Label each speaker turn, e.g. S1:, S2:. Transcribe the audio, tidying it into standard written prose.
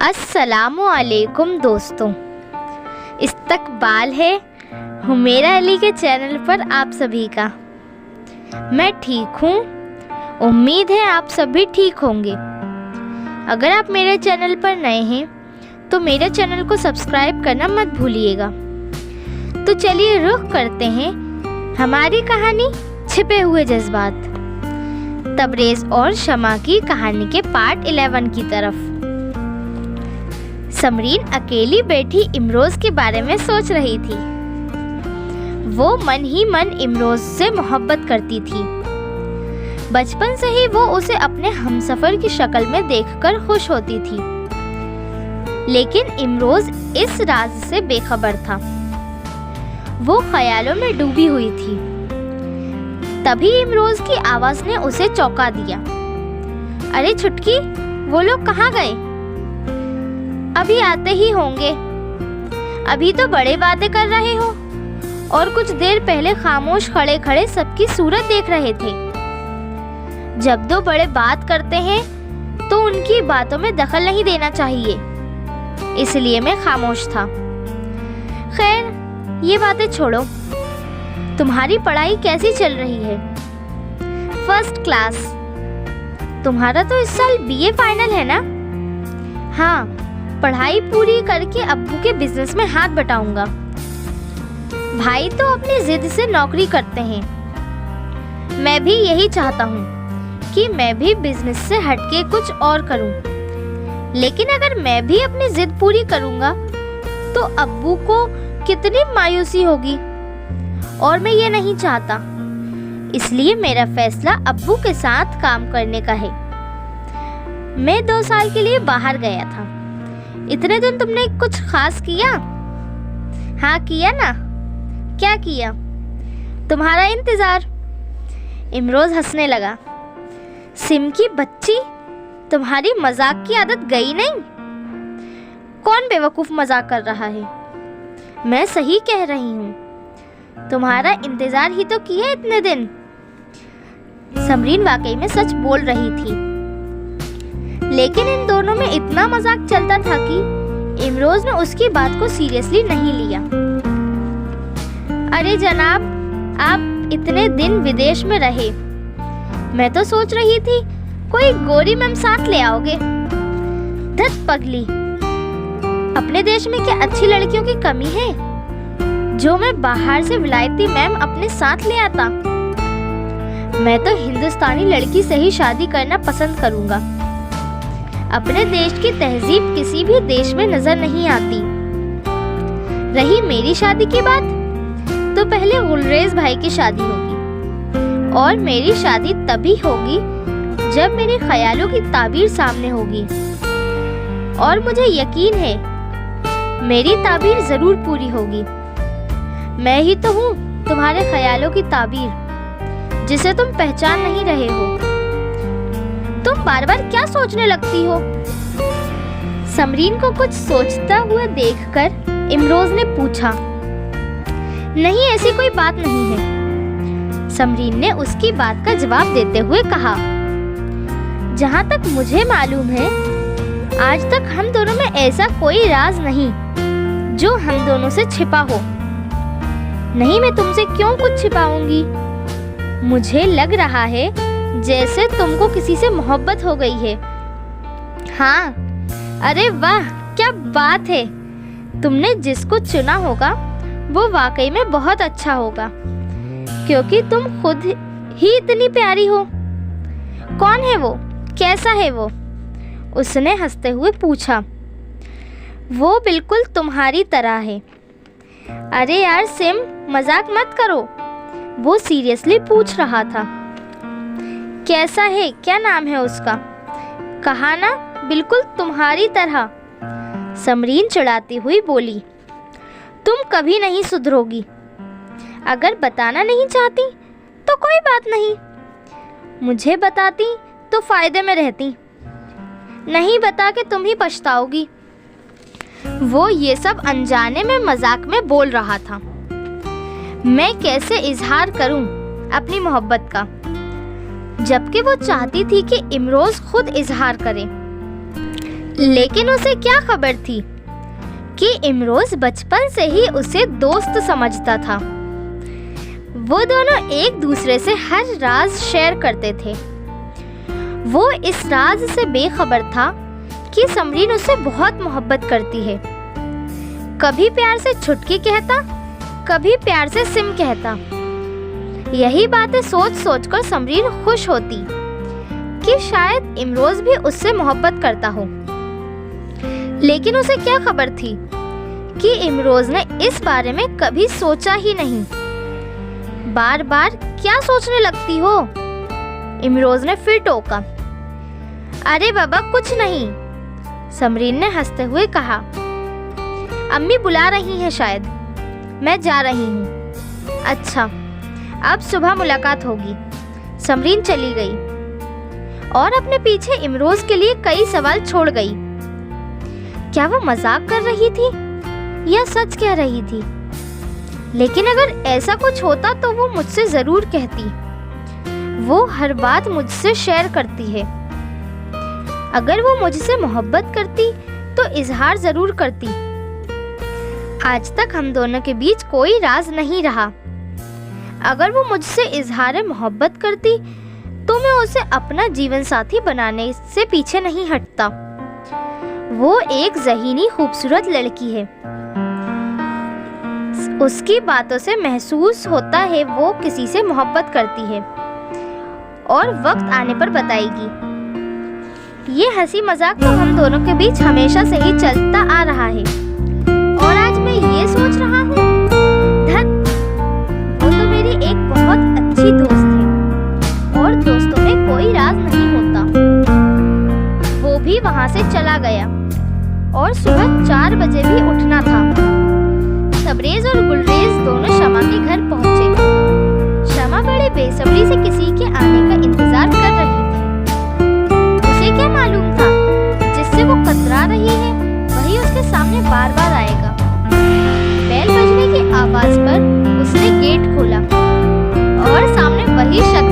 S1: अस्सलामु अलैकुम दोस्तों, इस्तकबाल है हुमेरा अली के चैनल पर आप सभी का। मैं ठीक हूँ, उम्मीद है आप सभी ठीक होंगे। अगर आप मेरे चैनल पर नए हैं तो मेरे चैनल को सब्सक्राइब करना मत भूलिएगा। तो चलिए रुख करते हैं हमारी कहानी छिपे हुए जज्बात, तबरेज़ और शमा की कहानी के पार्ट 11 की तरफ। समरीन अकेली बैठी इमरोज़ के बारे में सोच रही थी। वो मन ही मन इमरोज़ से मोहब्बत करती थी। बचपन से ही वो उसे अपने हमसफर की शक्ल में देखकर खुश होती थी, लेकिन इमरोज़ इस राज से बेखबर था। वो ख्यालों में डूबी हुई थी। तभी इमरोज़ की आवाज़ ने उसे चौंका दिया। अरे छुटकी, वो लोग कहाँ गए? अभी आते ही होंगे। अभी तो बड़े बातें कर रहे हो और कुछ देर पहले खामोश खड़े खड़े सबकी सूरत देख रहे थे। जब दो बड़े बात करते हैं तो उनकी बातों में दखल नहीं देना चाहिए, इसलिए मैं खामोश था। खैर, ये बातें छोड़ो। तुम्हारी पढ़ाई कैसी चल रही है? First class. तुम्हारा तो इस साल बीए फाइनल है ना? हाँ, पढ़ाई पूरी करके अब्बू के बिजनेस में हाथ बटाऊंगा। भाई तो अपनी जिद से नौकरी करते हैं। मैं भी यही चाहता हूँ कि मैं भी बिजनेस से हटके कुछ और करूँ, लेकिन अगर मैं भी अपनी जिद पूरी करूँगा तो अब्बू को कितनी मायूसी होगी, और मैं ये नहीं चाहता। इसलिए मेरा फैसला अब्बू के साथ काम करने का है। मैं 2 साल के लिए बाहर गया था। इतने दिन तुमने कुछ खास किया? हाँ किया ना। क्या किया? तुम्हारा इंतजार। इमरोज़ हंसने लगा। सिम की बच्ची, तुम्हारी मजाक की आदत गई नहीं? कौन बेवकूफ मजाक कर रहा है? मैं सही कह रही हूँ। तुम्हारा इंतजार ही तो किया इतने दिन। समरीन वाकई में सच बोल रही थी, लेकिन इन दोनों में इतना मजाक चलता था कि इमरोज़ ने उसकी बात को सीरियसली नहीं लिया। अरे जनाब, आप इतने दिन विदेश में रहे, मैं तो सोच रही थी कोई गोरी मैम साथ ले आओगे। धत पगली, अपने देश में क्या अच्छी लड़कियों की कमी है जो मैं बाहर से विलायती मैम अपने साथ ले आता? मैं तो हिंदुस्तानी लड़की से ही शादी करना पसंद करूंगा। अपने देश की तहजीब किसी भी देश में नजर नहीं आती। रही मेरी शादी की बात, तो पहले गुलरेज भाई की शादी होगी, और मेरी शादी तभी होगी जब मेरे ख्यालों की ताबीर सामने होगी। और मुझे यकीन है मेरी ताबीर जरूर पूरी होगी। मैं ही तो हूँ तुम्हारे ख्यालों की ताबीर, जिसे तुम पहचान नहीं रहे हो। तुम बार बार क्या सोचने लगती हो? समरीन को कुछ सोचता हुआ देखकर इमरोज़ ने पूछा। नहीं, ऐसी कोई बात नहीं है। समरीन ने उसकी बात का जवाब देते हुए कहा। जहाँ तक मुझे मालूम है, आज तक हम दोनों में ऐसा कोई राज नहीं जो हम दोनों से छिपा हो। नहीं, मैं तुमसे क्यों कुछ छिपाऊंगी? मुझे लग रहा है जैसे तुमको किसी से मोहब्बत हो गई है। हाँ, अरे वाह, क्या बात है। तुमने जिसको चुना होगा वो वाकई में बहुत अच्छा होगा, क्योंकि तुम खुद ही इतनी प्यारी हो। कौन है वो? कैसा है वो? उसने हंसते हुए पूछा। वो बिल्कुल तुम्हारी तरह है। अरे यार सिम, मजाक मत करो। वो सीरियसली पूछ रहा था। कैसा है? क्या नाम है उसका? कहा ना, बिल्कुल तुम्हारी तरह। समरीन चिढ़ाती हुई बोली। तुम कभी नहीं सुधरोगी। अगर बताना नहीं चाहती तो कोई बात नहीं, मुझे बताती तो फायदे में रहती। नहीं बता के तुम ही पछताओगी। वो ये सब अनजाने में मजाक में बोल रहा था। मैं कैसे इजहार करूं अपनी मोहब्बत का, जबकि वो चाहती थी कि इमरोज़ खुद इजहार करे। लेकिन उसे क्या खबर थी कि इमरोज बचपन से ही उसे दोस्त समझता था। वो दोनों एक दूसरे से हर राज शेयर करते थे। वो इस राज से बेखबर था कि समरीन उसे बहुत मोहब्बत करती है। कभी प्यार से छुटकी कहता, कभी प्यार से सिम कहता। यही बातें सोच सोच कर समरीन खुश होती कि शायद इमरोज भी उससे मोहब्बत करता हो। लेकिन उसे क्या खबर थी कि इमरोज ने इस बारे में कभी सोचा ही नहीं। बार बार क्या सोचने लगती हो? इमरोज ने फिर टोका। अरे बाबा कुछ नहीं, समरीन ने हंसते हुए कहा। अम्मी बुला रही हैं शायद, मैं जा रही हूँ। अच्छा, अब सुबह मुलाकात होगी। समरीन चली गई और अपने पीछे इमरोज के लिए कई सवाल छोड़ गई। क्या वो मजाक कर रही थी या सच कह रही थी? लेकिन अगर ऐसा कुछ होता तो वो मुझसे जरूर कहती। वो हर बात मुझसे शेयर करती है। अगर वो मुझसे मोहब्बत करती तो इजहार जरूर करती। आज तक हम दोनों के बीच कोई राज नहीं रहा। अगर वो मुझसे इजहार मोहब्बत करती तो मैं उसे अपना जीवन साथी बनाने से पीछे नहीं हटता। वो एक ज़हीनी खूबसूरत लड़की है। उसकी बातों से महसूस होता है वो किसी से मोहब्बत करती है और वक्त आने पर बताएगी। ये हंसी मजाक तो हम दोनों के बीच हमेशा से ही चलता आ रहा है। और आज मैं ये सोच रहा हूँ, धत, वो तो मेरी एक बहुत अच्छी दोस्त है और दोस्तों में कोई राज नहीं होता। वो भी वहाँ से चला गया और सुबह 4 बजे भी उठना था। तबरेज और गुलरेज दोनों शमा के घर पहुँचे। शमा बड़े बेसब्री से किसी के आने का इंतजार कर रही थी। उसे क्या मालूम था जिससे वो कतरा रही है वही उसके सामने बार बार आएगा। बेल बजने की आवाज पर उसने गेट खोला और सामने वही शख्स